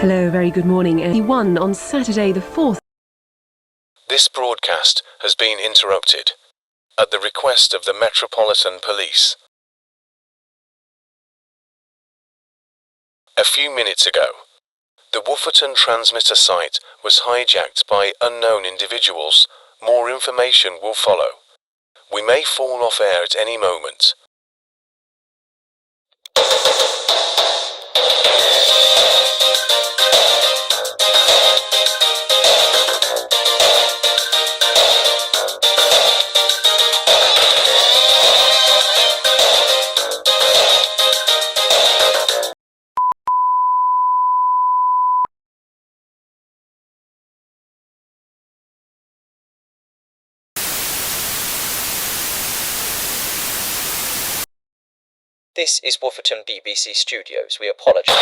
Hello, very good morning. One on Saturday the 4th. This broadcast has been interrupted at the request of the Metropolitan Police. A few minutes ago, the Wooferton transmitter site was hijacked by unknown individuals. More information will follow. We may fall off air at any moment. This is Wooferton BBC Studios. We apologise.